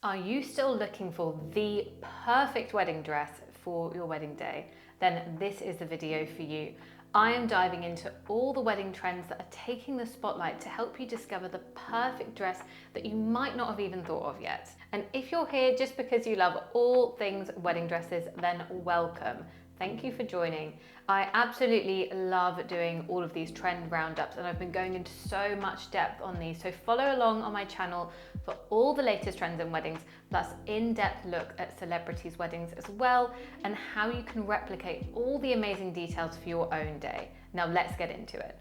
Are you still looking for the perfect wedding dress for your wedding day? Then this is the video for you. I am diving into all the wedding trends that are taking the spotlight to help you discover the perfect dress that you might not have even thought of yet. And if you're here just because you love all things wedding dresses, then welcome. Thank you for joining. I absolutely love doing all of these trend roundups, and I've been going into so much depth on these, so follow along on my channel for all the latest trends in weddings, plus in-depth look at celebrities' weddings as well, and how you can replicate all the amazing details for your own day. Now let's get into it.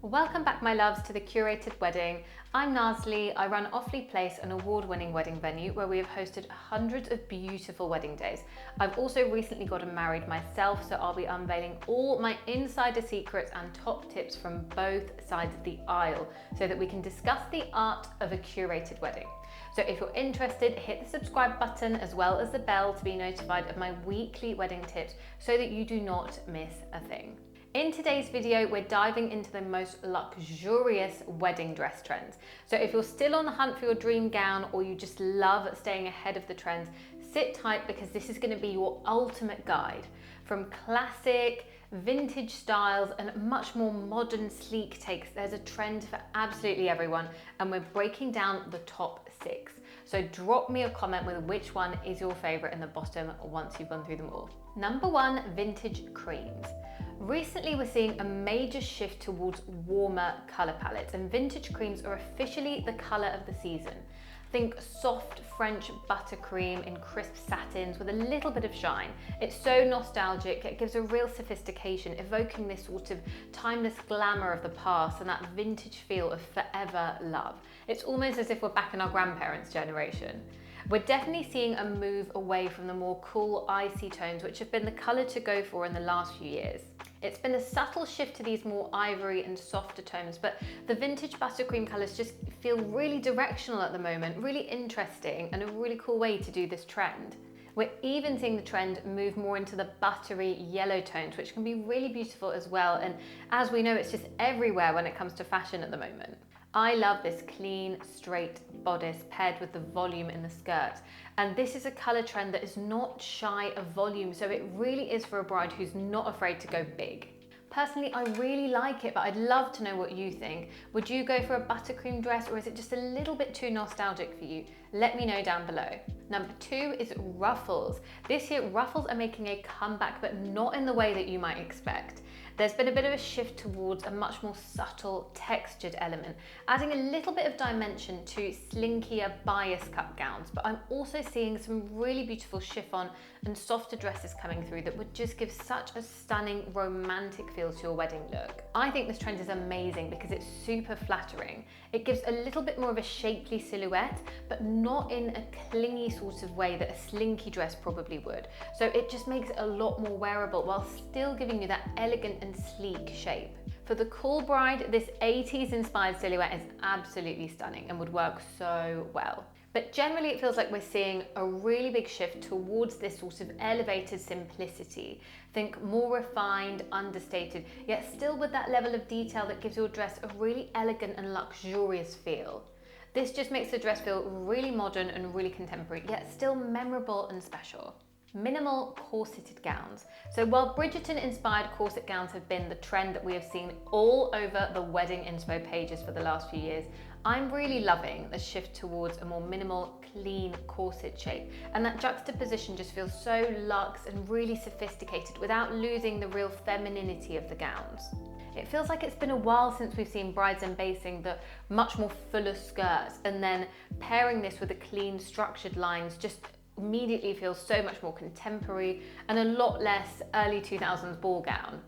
Welcome back, my loves, to the Curated Wedding. I'm Nazlee. I run Awfully Place, an award-winning wedding venue where we have hosted hundreds of beautiful wedding days. I've also recently gotten married myself, so I'll be unveiling all my insider secrets and top tips from both sides of the aisle so that we can discuss the art of a curated wedding. So if you're interested, hit the subscribe button as well as the bell to be notified of my weekly wedding tips so that you do not miss a thing. In today's video, we're diving into the most luxurious wedding dress trends. So if you're still on the hunt for your dream gown, or you just love staying ahead of the trends, sit tight because this is going to be your ultimate guide. From classic, vintage styles and much more modern, sleek takes, there's a trend for absolutely everyone, and we're breaking down the top 6. So drop me a comment with which one is your favorite in the bottom once you've gone through them all. Number 1, vintage creams. Recently, we're seeing a major shift towards warmer color palettes, and vintage creams are officially the color of the season. Think soft French buttercream in crisp satins with a little bit of shine. It's so nostalgic, it gives a real sophistication, evoking this sort of timeless glamour of the past and that vintage feel of forever love. It's almost as if we're back in our grandparents' generation. We're definitely seeing a move away from the more cool icy tones, which have been the colour to go for in the last few years. It's been a subtle shift to these more ivory and softer tones, but the vintage buttercream colours just feel really directional at the moment, really interesting, and a really cool way to do this trend. We're even seeing the trend move more into the buttery yellow tones, which can be really beautiful as well, and as we know, it's just everywhere when it comes to fashion at the moment. I love this clean, straight bodice paired with the volume in the skirt. And this is a colour trend that is not shy of volume, so it really is for a bride who's not afraid to go big. Personally, I really like it, but I'd love to know what you think. Would you go for a buttercream dress, or is it just a little bit too nostalgic for you? Let me know down below. Number 2 is Ruffles. This year, Ruffles are making a comeback, but not in the way that you might expect. There's been a bit of a shift towards a much more subtle textured element, adding a little bit of dimension to slinkier bias cut gowns, but I'm also seeing some really beautiful chiffon and softer dresses coming through that would just give such a stunning romantic feel to your wedding look. I think this trend is amazing because it's super flattering. It gives a little bit more of a shapely silhouette, but not in a clingy sort of way that a slinky dress probably would. So it just makes it a lot more wearable while still giving you that elegant and sleek shape. For the cool bride, this 80s inspired silhouette is absolutely stunning and would work so well. But generally it feels like we're seeing a really big shift towards this sort of elevated simplicity. Think more refined, understated, yet still with that level of detail that gives your dress a really elegant and luxurious feel. This just makes the dress feel really modern and really contemporary, yet still memorable and special. Minimal corseted gowns. So while Bridgerton-inspired corset gowns have been the trend that we have seen all over the wedding inspo pages for the last few years, I'm really loving the shift towards a more minimal, clean corset shape. And that juxtaposition just feels so luxe and really sophisticated without losing the real femininity of the gowns. It feels like it's been a while since we've seen brides embracing the much more fuller skirts, and then pairing this with the clean, structured lines just immediately feels so much more contemporary and a lot less early 2000s ball gown.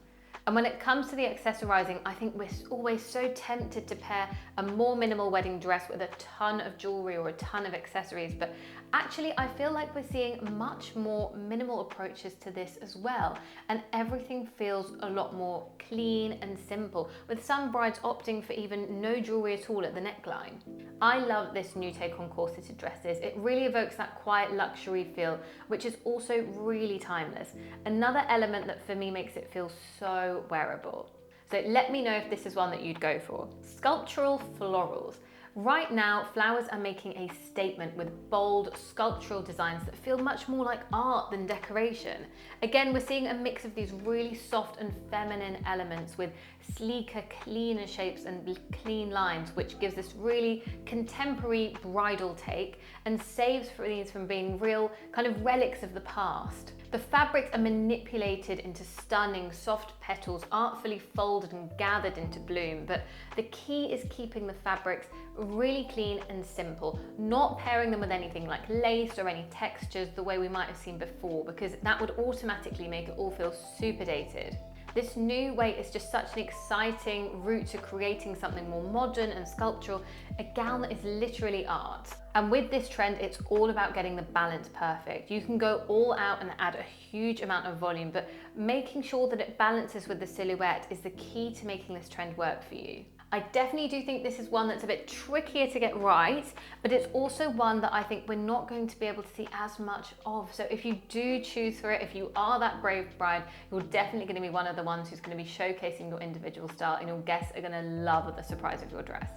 And when it comes to the accessorizing, I think we're always so tempted to pair a more minimal wedding dress with a ton of jewelry or a ton of accessories, but actually I feel like we're seeing much more minimal approaches to this as well, and everything feels a lot more clean and simple, with some brides opting for even no jewelry at all at the neckline. I love this new take on corseted dresses. It really evokes that quiet luxury feel, which is also really timeless. Another element that for me makes it feel so wearable. So let me know if this is one that you'd go for. Sculptural florals. Right now, flowers are making a statement with bold sculptural designs that feel much more like art than decoration. Again, we're seeing a mix of these really soft and feminine elements with sleeker, cleaner shapes and clean lines, which gives this really contemporary bridal take and saves these from being real kind of relics of the past. The fabrics are manipulated into stunning soft petals, artfully folded and gathered into bloom, but the key is keeping the fabrics really clean and simple, not pairing them with anything like lace or any textures the way we might have seen before, because that would automatically make it all feel super dated. This new way is just such an exciting route to creating something more modern and sculptural, a gown that is literally art. And with this trend, it's all about getting the balance perfect. You can go all out and add a huge amount of volume, but making sure that it balances with the silhouette is the key to making this trend work for you. I definitely do think this is one that's a bit trickier to get right, but it's also one that I think we're not going to be able to see as much of. So if you do choose for it, if you are that brave bride, you're definitely going to be one of the ones who's going to be showcasing your individual style, and your guests are going to love the surprise of your dress.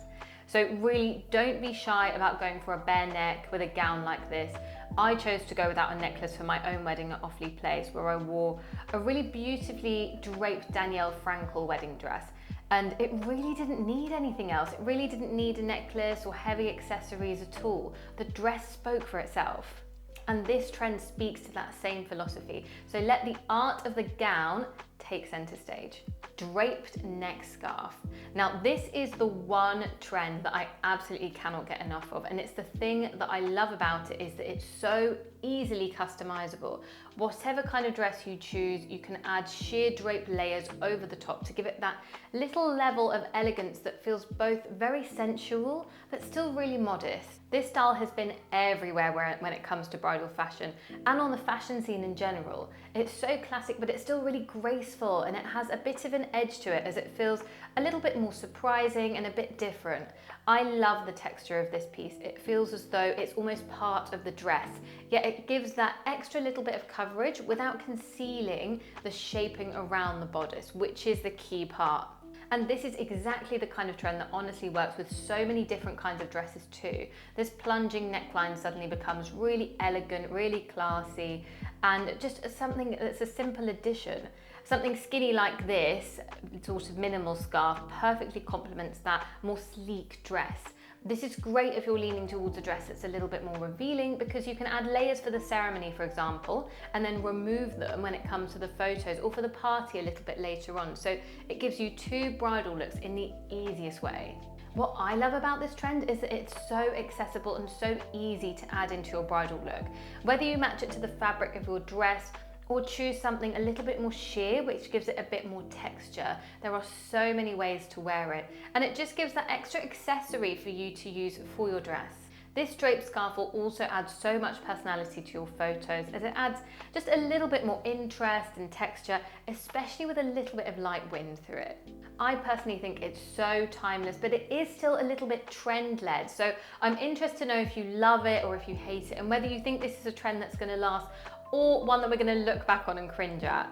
So really, don't be shy about going for a bare neck with a gown like this. I chose to go without a necklace for my own wedding at Offley Place, where I wore a really beautifully draped Danielle Frankel wedding dress. And it really didn't need anything else. It really didn't need a necklace or heavy accessories at all. The dress spoke for itself. And this trend speaks to that same philosophy. So let the art of the gown take center stage. Draped neck scarf. Now this is the one trend that I absolutely cannot get enough of, and it's the thing that I love about it is that it's so easily customizable. Whatever kind of dress you choose, you can add sheer draped layers over the top to give it that little level of elegance that feels both very sensual but still really modest. This style has been everywhere when it comes to bridal fashion and on the fashion scene in general. It's so classic, but it's still really graceful, and it has a bit of an edge to it as it feels a little bit more surprising and a bit different. I love the texture of this piece. It feels as though it's almost part of the dress, yet it gives that extra little bit of coverage without concealing the shaping around the bodice, which is the key part. And this is exactly the kind of trend that honestly works with so many different kinds of dresses too. This plunging neckline suddenly becomes really elegant, really classy, and just something that's a simple addition. Something skinny like this, sort of minimal scarf, perfectly complements that more sleek dress. This is great if you're leaning towards a dress that's a little bit more revealing, because you can add layers for the ceremony, for example, and then remove them when it comes to the photos or for the party a little bit later on. So it gives you two bridal looks in the easiest way. What I love about this trend is that it's so accessible and so easy to add into your bridal look. Whether you match it to the fabric of your dress or choose something a little bit more sheer, which gives it a bit more texture. There are so many ways to wear it, and it just gives that extra accessory for you to use for your dress. This draped scarf will also add so much personality to your photos, as it adds just a little bit more interest and texture, especially with a little bit of light wind through it. I personally think it's so timeless, but it is still a little bit trend-led. So I'm interested to know if you love it or if you hate it, and whether you think this is a trend that's going to last or one that we're going to look back on and cringe at.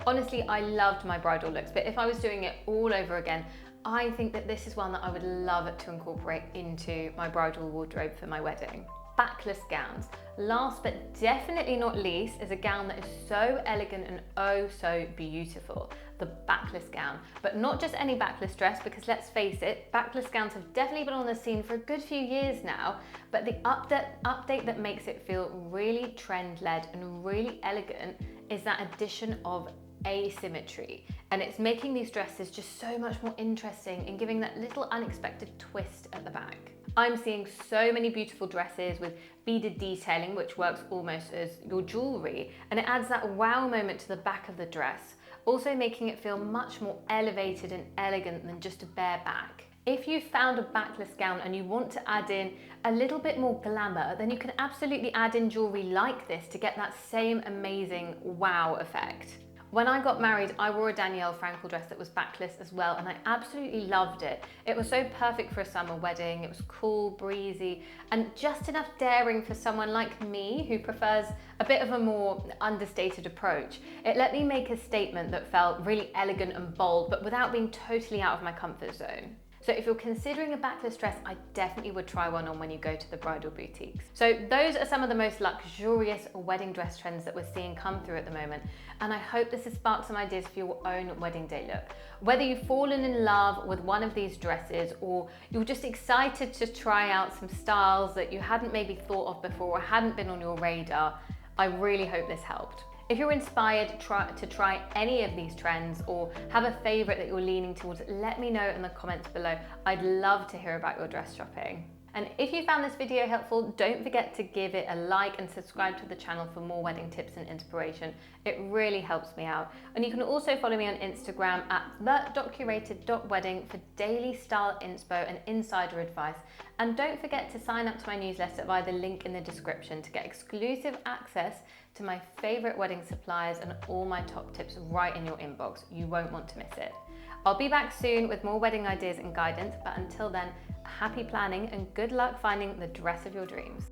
Honestly, I loved my bridal looks, but if I was doing it all over again, I think that this is one that I would love to incorporate into my bridal wardrobe for my wedding. Backless gowns. Last but definitely not least is a gown that is so elegant and oh so beautiful. The backless gown, but not just any backless dress, because let's face it, backless gowns have definitely been on the scene for a good few years now, but the update that makes it feel really trend-led and really elegant is that addition of asymmetry, and it's making these dresses just so much more interesting and giving that little unexpected twist at the back. I'm seeing so many beautiful dresses with beaded detailing, which works almost as your jewelry, and it adds that wow moment to the back of the dress, also making it feel much more elevated and elegant than just a bare back. If you've found a backless gown and you want to add in a little bit more glamour, then you can absolutely add in jewelry like this to get that same amazing wow effect. When I got married, I wore a Danielle Frankel dress that was backless as well, and I absolutely loved it. It was so perfect for a summer wedding. It was cool, breezy, and just enough daring for someone like me who prefers a bit of a more understated approach. It let me make a statement that felt really elegant and bold, but without being totally out of my comfort zone. So if you're considering a backless dress, I definitely would try one on when you go to the bridal boutiques. So those are some of the most luxurious wedding dress trends that we're seeing come through at the moment. And I hope this has sparked some ideas for your own wedding day look. Whether you've fallen in love with one of these dresses or you're just excited to try out some styles that you hadn't maybe thought of before or hadn't been on your radar, I really hope this helped. If you're inspired to try any of these trends or have a favorite that you're leaning towards, let me know in the comments below. I'd love to hear about your dress shopping. And if you found this video helpful, don't forget to give it a like and subscribe to the channel for more wedding tips and inspiration. It really helps me out. And you can also follow me on Instagram at the.curated.wedding for daily style inspo and insider advice. And don't forget to sign up to my newsletter via the link in the description to get exclusive access to my favorite wedding suppliers and all my top tips right in your inbox. You won't want to miss it. I'll be back soon with more wedding ideas and guidance, but until then, happy planning and good luck finding the dress of your dreams.